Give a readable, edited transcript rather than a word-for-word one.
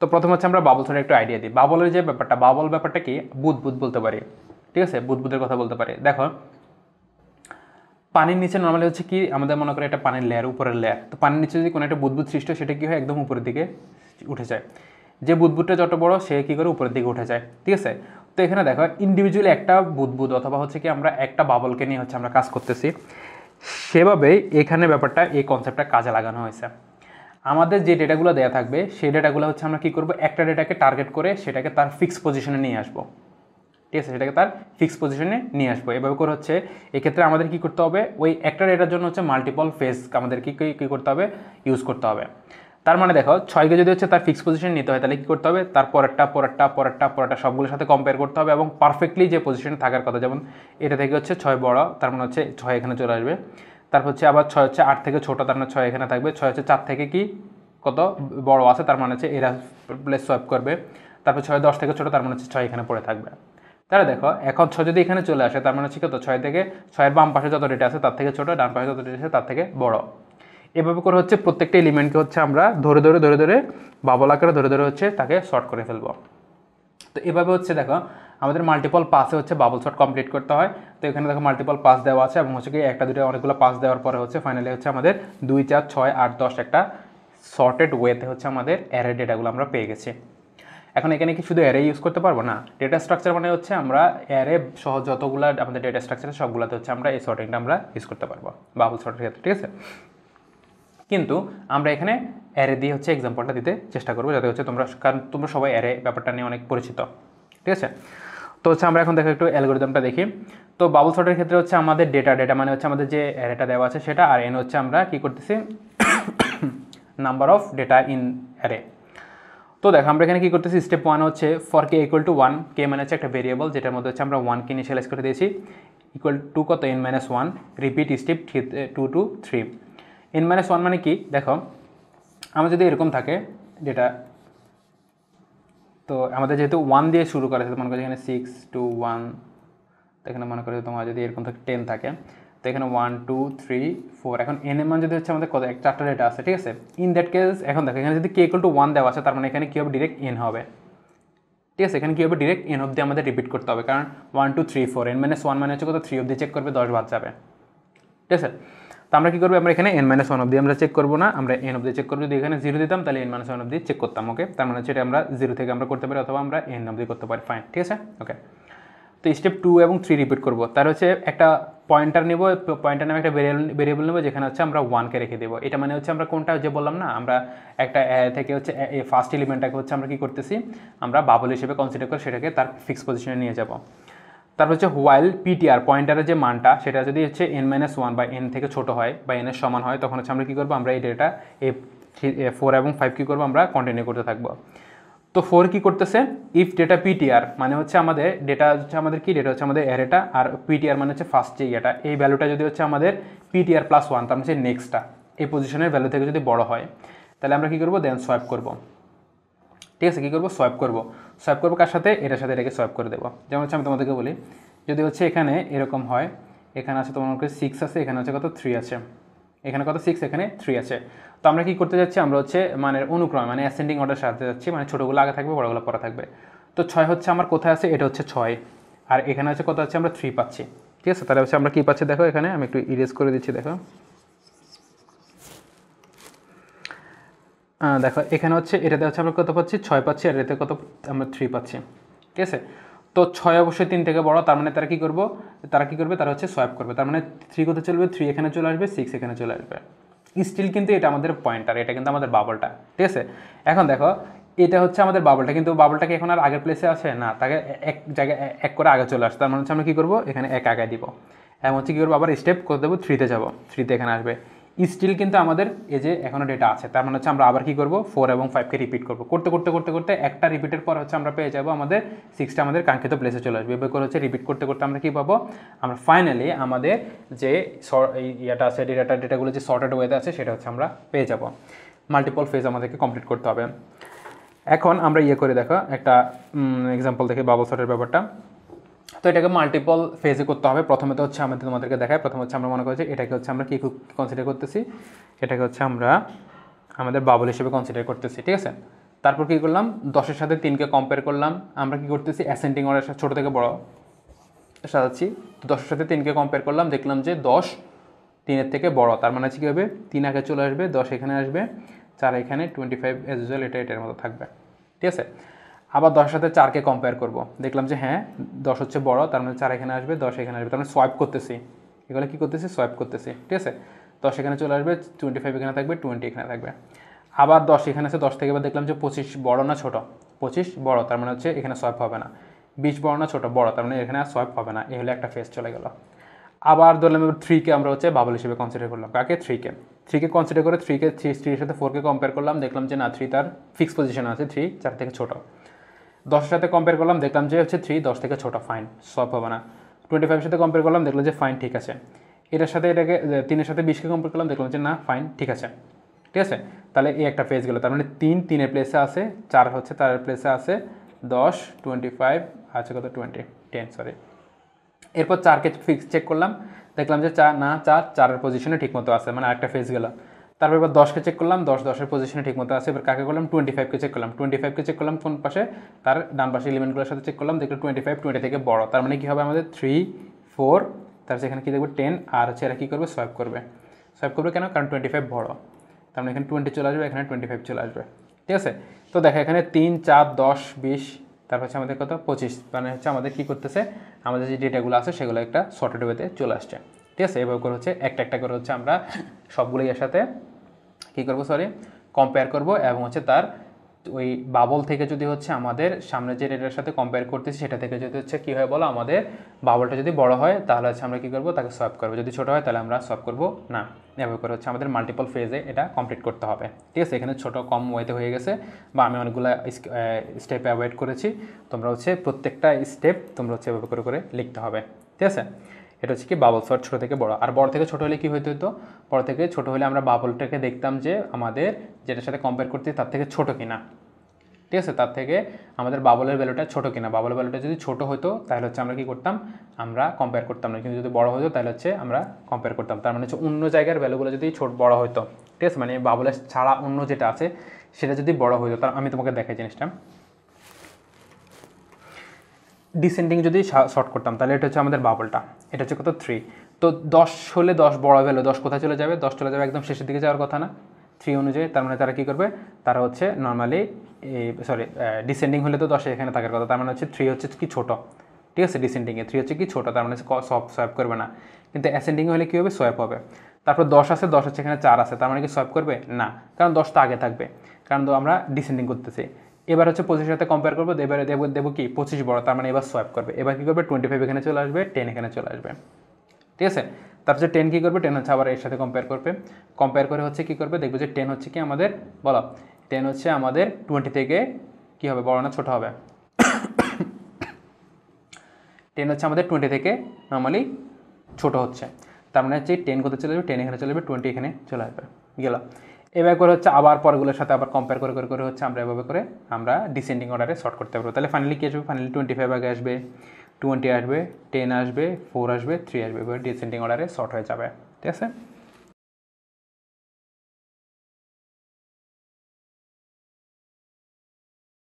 তো প্রথমে হচ্ছে আমরা বাবল সর্টের একটু আইডিয়া দিই। বাবলের যে ব্যাপারটা, বাবল ব্যাপারটা কি, বুদবুদ বলতে পারি, ঠিক আছে, বুদবুদের কথা বলতে পারি। দেখো পানির নিচে নর্মালি হচ্ছে কি, আমাদের মনে করে একটা পানির লেয়ার, উপরের লেয়ার, তো পানির নিচে যদি কোনো একটা বুদবুদ সৃষ্টি হয় সেটা কি হয়, একদম উপরের দিকে উঠে যায়। যে বুদবুদটা যত বড় সে কী করে, উপরের দিকে উঠে যায়, ঠিক আছে। তো এখানে দেখো ইন্ডিভিজুয়ালি একটা বুদবুদ অথবা হচ্ছে কি আমরা একটা বাবলকে নিয়ে হচ্ছে আমরা কাজ করতেছি, সেভাবেই এখানে ব্যাপারটা, এই কনসেপ্টটা কাজে লাগানো হয়েছে। আমাদের যে ডেটাগুলো দেওয়া থাকবে সেই ডেটাগুলো হচ্ছে আমরা কী করবো, একটা ডেটাকে টার্গেট করে সেটাকে তার ফিক্স পজিশনে নিয়ে আসবো, ঠিক আছে, সেটাকে তার ফিক্স পজিশনে নিয়ে আসবো। এভাবে করে হচ্ছে এক্ষেত্রে আমাদের কী করতে হবে, ওই একটা ডেটার জন্য হচ্ছে মাল্টিপল ফেজ আমাদের কী করতে হবে, ইউজ করতে হবে। তার মানে দেখো 6কে যদি হচ্ছে তার ফিক্স পজিশন নিতে হয় তাহলে কী করতে হবে, তার পরেরটা সবগুলোর সাথে কম্পেয়ার করতে হবে এবং পারফেক্টলি যে পজিশনে থাকার কথা, যেমন এটা থেকে হচ্ছে 6 বড়, তার মানে হচ্ছে 6 এখানে চলে আসবে। তারপর হচ্ছে আবার 6 হচ্ছে 8 থেকে ছোটো, তার মানে 6 এখানে থাকবে। 6 হচ্ছে 4 থেকে কি কত বড় আছে, তার মানে হচ্ছে এরা প্লেস সোয়াইপ করবে। তারপর 6 10 থেকে ছোটো, তার মানে হচ্ছে 6 এখানে পড়ে থাকবে। তাহলে দেখো এখন 6 যদি এখানে চলে আসে তার মানে হচ্ছে কত, 6 থেকে 6-এর বাম পাশে যত ডেটা আছে তার থেকে ছোটো, ডান পাশে যত ডেটা আছে তার থেকে বড়। এভাবে করে হচ্ছে প্রত্যেকটা এলিমেন্টকে হচ্ছে আমরা ধরে বাবল আকারে ধরে হচ্ছে তাকে শর্ট করে ফেলবো। তো এভাবে হচ্ছে দেখো আমাদের মাল্টিপল পাসে হচ্ছে বাবল শর্ট কমপ্লিট করতে হয়। তো এখানে দেখো মাল্টিপল পাস দেওয়া আছে এবং হচ্ছে কি একটা দুটো অনেকগুলো পাস দেওয়ার পরে হচ্ছে ফাইনালি হচ্ছে আমাদের 2 4 6 8 10 একটা শর্টেড ওয়েতে হচ্ছে আমাদের অ্যারে ডেটাগুলো আমরা পেয়ে গেছি। এখন এখানে কি শুধু অ্যারে ইউজ করতে পারবো না, ডেটা স্ট্রাকচার মানে হচ্ছে আমরা অ্যারে সহ যতগুলো আমাদের ডেটা স্ট্রাকচার সবগুলোতে হচ্ছে আমরা এই সর্টিংটা আমরা ইউজ করতে পারবো বাবল শর্টের ক্ষেত্রে, ঠিক আছে। কিন্তু আমরা এখানে অ্যারে দিয়ে হচ্ছে এক্সাম্পলটা দিতে চেষ্টা করবো যাতে হচ্ছে তোমরা, কারণ তোমরা সবাই অ্যারে ব্যাপারটা নিয়ে অনেক পরিচিত, ঠিক আছে। তো হচ্ছে আমরা এখন দেখো একটু অ্যালগরিদমটা দেখি। তো বাবল শর্টের ক্ষেত্রে হচ্ছে আমাদের ডেটা মানে হচ্ছে আমাদের যে অ্যারেটা দেওয়া আছে সেটা, আর এন হচ্ছে আমরা কী করতেছি, number of data in array. তো দেখো আমরা এখানে কী করতেছি, স্টেপ 1 হচ্ছে ফর কে ইকুয়াল টু 1, কে মানে হচ্ছে একটা ভেরিয়েবল যেটার মধ্যে হচ্ছে আমরা 1কে ইনিশিয়ালাইজ করে দিয়েছি, ইকুয়াল টু কত, n-1, repeat step 2 to 3। n-1 মানে কি, দেখো আমার যদি এরকম থাকে ডেটা, তো আমাদের যেহেতু 1 দিয়ে শুরু করা আছে, মনে করি এখানে 6 2 1, তো এখানে মনে করি তোমার যদি এরকম থাকে 10 থাকে, তো এখানে 1 2 3 4। এখন n এর মান যদি হচ্ছে আমাদের কত, চারটা ডেটা আছে, ঠিক আছে। ইন দ্যাট কেস এখন দেখো এখানে যদি কে ইকুয়াল টু 1 দেওয়া আছে তার মানে এখানে কী হবে, ডিরেক্ট n হবে, ঠিক আছে। এখানে কী হবে, ডিরেক্ট n অব্দি আমাদের রিপিট করতে হবে, কারণ 1 2 3 4, n-1 মানে হচ্ছে কত, 3 অব্দি চেক করবে, 10 বাদ যাবে, ঠিক আছে। তো আমরা কী করবো, আমরা এখানে n-1 অব্দি আমরা চেক করবো না, আমরা n অব্দি চেক করবো। যদি এখানে 0 দিতাম তাহলে n-1 অব্দি চেক করতাম, ওকে। তার মানে হচ্ছে এটা আমরা 0 থেকে আমরা করতে পারি অথবা আমরা n অব্দি করতে পারি, ফাইন, ঠিক আছে, ওকে। তো স্টেপ 2 এবং 3 রিপিট করবো। তার হচ্ছে একটা পয়েন্টার নেব, পয়েন্টার নামে একটা ভেরিয়েবল নেবো যেখানে হচ্ছে আমরা 1কে রেখে দেবো। এটা মানে হচ্ছে আমরা কোনটা যে বললাম না, আমরা একটা থেকে হচ্ছে এই ফার্স্ট এলিমেন্টটাকে হচ্ছে আমরা কী করতেছি, আমরা বাবল হিসেবে কনসিডার করে সেটাকে তার ফিক্স পজিশনে নিয়ে যাব। তারপর হচ্ছে হোয়াইল পিটিআর, পয়েন্টারের যে মানটা সেটা যদি হচ্ছে n-1 বা n থেকে ছোটো হয় বা n এর সমান হয়, তখন হচ্ছে আমরা কী করবো, আমরা এই ডেটা এই 4 এবং 5 কী করবো, আমরা কন্টিনিউ করতে থাকবো। তো 4 কী করতেছে, ইফ ডেটা পিটিআর মানে হচ্ছে আমাদের ডেটা হচ্ছে আমাদের কি, ডেটা হচ্ছে আমাদের অ্যারেটা, আর পিটিআর মানে হচ্ছে ফার্স্ট যে ইয়েটা, এই ভ্যালুটা যদি হচ্ছে আমাদের পিটিআর প্লাস 1, তার মানে হচ্ছে নেক্সটটা এই পজিশনের ভ্যালু থেকে যদি বড় হয় তাহলে আমরা কী করবো, দেন সোয়াইপ করবো, ঠিক আছে। কী করবো, সোয়াইপ করবো কার সাথে, এটার সাথে এটাকে সোয়াইপ করে দেবো। যেমন হচ্ছে আমি তোমাদেরকে বলি, যদি হচ্ছে এখানে এরকম হয়, এখানে আছে তোমার কাছে 6 আছে, এখানে হচ্ছে কত 3 আছে, এখানে কত 6, এখানে 3 আছে। তো আমরা কী করতে যাচ্ছি, আমরা হচ্ছে মানে অনুক্রমে মানে অ্যাসেন্ডিং অর্ডার সাজাতে যাচ্ছি, মানে ছোটোগুলো আগে থাকবে বড়োগুলো পরে থাকবে। তো 6 হচ্ছে আমার কোথায় আছে, এটা হচ্ছে 6, আর এখানে হচ্ছে কত আছে, আমরা 3 পাচ্ছি, ঠিক আছে। তাহলে হচ্ছে আমরা কী পাচ্ছি, দেখো এখানে আমি একটু ইরেজ করে দিচ্ছি, দেখো দেখো এখানে হচ্ছে এটাতে হচ্ছে আমরা কত পাচ্ছি, 6 পাচ্ছি, আর এটাতে কত আমরা 3 পাচ্ছি, ঠিক আছে। তো 6 অবশ্যই 3 থেকে বড়, তার মানে তারা কী করবে, তারা হচ্ছে সোয়াইপ করবে, তার মানে 3 কোথায় চলবে, 3 এখানে চলে আসবে, 6 এখানে চলে আসবে। স্টিল কিন্তু এটা আমাদের পয়েন্টার, এটা কিন্তু আমাদের বাবলটা, ঠিক আছে। এখন দেখো এটা হচ্ছে আমাদের বাবলটা, কিন্তু বাবলটাকে এখন আর আগের প্লেসে আসে না, তাকে এক জায়গায় এক করে আগে চলে আসে। তার মানে হচ্ছে আমরা কী করবো, এখানে এক আগে দিব এবং হচ্ছে কী করবো, আবার স্টেপ করে দেবো 3-তে যাবো, 3-তে এখানে আসবে। স্টিল কিন্তু আমাদের এই যে এখনও ডেটা আছে, তার মানে হচ্ছে আমরা আবার কী করবো, 4 এবং 5কে রিপিট করবো, করতে একটা রিপিটের পর হচ্ছে আমরা পেয়ে যাবো আমাদের 6টা আমাদের কাঙ্ক্ষিত প্লেসে চলে আসবে। এবার করে হচ্ছে রিপিট করতে আমরা কী পাবো, আমরা ফাইনালি আমাদের যে ইয়েটা আছে, ডেটাগুলো যে সর্টেড ওয়েতে আছে সেটা হচ্ছে আমরা পেয়ে যাব। মাল্টিপল ফেজ আমাদেরকে কমপ্লিট করতে হবে। এখন আমরা করে দেখো একটা এক্সাম্পল দেখে বাবল সর্টের ব্যাপারটা। তো এটাকে মাল্টিপল ফেজে করতে হবে। প্রথমে তো হচ্ছে তোমাদেরকে দেখায়, প্রথমে হচ্ছে আমরা মনে করছি এটাকে হচ্ছে আমরা কী কনসিডার করতেছি, এটাকে হচ্ছে আমরা আমাদের বাবল হিসেবে কনসিডার করতেছি, ঠিক আছে। তারপর কী করলাম 10-এর সাথে 3কে কম্পেয়ার করলাম, আমরা কী করতেছি অ্যাসেন্ডিং অর্ডার ছোটো থেকে বড় সাজাচ্ছি। তো 10-এর সাথে 3কে কম্পেয়ার করলাম, দেখলাম যে 10 3-এর থেকে বড়, তার মানে হচ্ছে কী হবে 3 আগে চলে আসবে, 10 এখানে আসবে, 4 এখানে, 25 এজ ইউজুয়াল এটার মতো থাকবে, ঠিক আছে। আবার 10-এর সাথে 4কে কম্পেয়ার করব, দেখলাম যে হ্যাঁ 10 হচ্ছে বড়, তার মানে 4 এখানে আসবে, 10 এখানে আসবে, তার মানে সোয়াইপ করতেছি, এগুলো কী করতেছি সোয়াইপ করতেছি, ঠিক আছে। 10 এখানে চলে আসবে, 25 এখানে থাকবে, 20 এখানে থাকবে। আবার 10 এখানে আছে, 10 থেকে এবার দেখলাম যে 25 বড় না ছোট, 25 বড়, তার মানে হচ্ছে এখানে সোয়াইপ হবে না। 20 বড় না ছোট, বড়, তার মানে এখানে আর সোয়াইপ হবে না, এই হলে একটা ফেজ চলে গেল। আবার ধরলাম এবার 3কে আমরা হচ্ছে বাবল হিসেবে কনসিডার করলাম, কাকে 3কে কনসিডার করে 3কে 3-এর সাথে 4কে কম্পেয়ার করলাম, দেখলাম যে না 3 তার ফিক্স পজিশনে আছে, 3 4 থেকে ছোট। 10-এর সাথে কম্পেয়ার করলাম, দেখলাম যে হচ্ছে 3 10 থেকে ছোট, ফাইন, সোয়াপ হবে না। 25-এর সাথে কম্পেয়ার করলাম, দেখলাম যে ফাইন, ঠিক আছে। এটার সাথে এটাকে 3-এর সাথে 20কে কম্পেয়ার করলাম, দেখলাম যে না ফাইন, ঠিক আছে, ঠিক আছে। তাহলে এই একটা ফেজ গেল, তার মানে 3 3-এর প্লেসে আছে, 4 হচ্ছে 4-এর প্লেসে আছে, 10 25 আছে কত 10 সরি। এরপর 4কে ফিক্স চেক করলাম, দেখলাম যে 4-4-4-এর পজিশনে ঠিকমতো আছে, মানে আরেকটা ফেজ গেল। তারপর এবার 10কে চেক করলাম, 10-10-এর পজিশনে ঠিকমতো আছে। এবার কাকে করলাম 25কে চেক করলাম, 25কে চেক করলাম কোন পাশে, তার ডান পাশে এলিমেন্টগুলোর সাথে চেক করলাম, দেখলাম 25 20 থেকে বড়, তার মানে কী হবে আমাদের 3 4, তার এখানে কী দেখবো 10, আর হচ্ছে এরা কী করবে সোয়াইপ করবে কেন, কারণ 25 বড়, তার মানে এখানে 20 চলে আসবে, এখানে 25 চলে আসবে, ঠিক আছে। তো দেখো এখানে 3 4 10 20, তারপর হচ্ছে আমাদের কত 25, মানে হচ্ছে আমাদের কী করতেছে, আমাদের যে ডেটাগুলো আছে সেগুলো একটা শর্টেড ওয়েতে চলে আসছে, ঠিক আছে। এভাবে করে হচ্ছে একটা করে হচ্ছে আমরা সবগুলোই এর সাথে কী করবো কম্পেয়ার করব, এবং হচ্ছে তার ওই বাবল থেকে যদি হচ্ছে আমাদের সামনে যে ডেটার সাথে কম্পেয়ার করতেছি সেটা থেকে যদি হচ্ছে কী হয় বলো, আমাদের বাবলটা যদি বড় হয় তাহলে হচ্ছে আমরা কী করবো তাকে সোয়াপ করবো, যদি ছোটো হয় তাহলে আমরা সোয়াপ করবো না। এভাবে করে হচ্ছে আমাদের মাল্টিপল ফেজে এটা কমপ্লিট করতে হবে, ঠিক আছে। এখানে ছোটো কম ওয়েতে হয়ে গেছে, বা আমি অনেকগুলো স্টেপ অ্যাভয়েড করেছি, তোমরা হচ্ছে প্রত্যেকটা স্টেপ তোমরা হচ্ছে এভাবে করে লিখতে হবে, ঠিক আছে। এটা হচ্ছে কি বাবল সর্ট ছোটো থেকে বড়, আর বড় থেকে ছোটো হলে কী হইতে হতো, বড় থেকে ছোটো হলে আমরা বাবলটাকে দেখতাম যে আমাদের যেটার সাথে কম্পেয়ার করতে তার থেকে ছোটো কিনা, ঠিক আছে, তার থেকে আমাদের বাবলের ভ্যালুটা ছোটো কিনা। বাবলের ভ্যালুটা যদি ছোটো হতো তাহলে হচ্ছে আমরা কী করতাম, আমরা কম্পেয়ার করতাম না, কিন্তু যদি বড় হতো তাহলে হচ্ছে আমরা কম্পেয়ার করতাম। তার মানে হচ্ছে অন্য জায়গার ভ্যালুগুলো যদি বড় হতো, ঠিক আছে, মানে বাবলের ছাড়া অন্য যেটা আছে সেটা যদি বড় হতো, তার আমি তোমাকে দেখাই জিনিসটা, ডিসেন্ডিং যদি শর্ট করতাম তাহলে এটা হচ্ছে আমাদের বাবলটা, এটা হচ্ছে কত 3। তো 10 হলে 10 বড় ভ্যালু, 10 কোথায় চলে যাবে, 10 চলে যাবে একদম শেষের দিকে যাওয়ার কথা না 3 অনুযায়ী। তার মানে তারা কী করবে, তারা হচ্ছে নর্মালি ডিসেন্ডিং হলে তো 10 এখানে থাকার কথা, তার মানে হচ্ছে 3 হচ্ছে কি ছোটো, ঠিক আছে, ডিসেন্ডিংয়ে 3 হচ্ছে কি ছোটো, তার মানে সব সোয়াইপ করবে না। কিন্তু অ্যাসেন্ডিং হলে কী হবে, সোয়াইপ হবে। তারপর 10 আছে, 10 হচ্ছে এখানে 4 আছে, তার মানে কি সোয়াইপ করবে না, কারণ 10 তো আগে থাকবে, কারণ তো আমরা ডিসেন্ডিং করতেছি। এবার হচ্ছে 25-এর সাথে কম্পেয়ার করবো, এবারে দেবো কি 25 বড়, তার মানে এবার সোয়াইপ করবে। এবার কী করবে 25 এখানে চলে আসবে, 10 এখানে চলে আসবে, ঠিক আছে। তারপর 10 কী করবে, 10 হচ্ছে আবার এর সাথে কম্পেয়ার করবে, কম্পেয়ার করে হচ্ছে কী করবে, দেখবে যে 10 হচ্ছে কি আমাদের বলো, 10 হচ্ছে আমাদের 20 থেকে কী হবে, বড় না ছোটো হবে, 10 হচ্ছে আমাদের 20 থেকে নর্মালি ছোটো হচ্ছে, তার মানে হচ্ছে 10 কোথায় চলে যাবে, 10 এখানে চলে যাবে, 20 এখানে চলে আসবে, গেল। এভাবে করে হচ্ছে আবার পরগুলোর সাথে আবার কম্পেয়ার করে হচ্ছে আমরা এভাবে করে আমরা ডিসেন্ডিং অর্ডারে শর্ট করতে পারবো। তাহলে ফাইনালি কী আসবে, ফাইনালি 25 আগে আসবে, 20 আসবে, 10 আসবে, 4 আসবে, 3 আসবে, এবার ডিসেন্ডিং অর্ডারে শর্ট হয়ে যাবে, ঠিক আছে।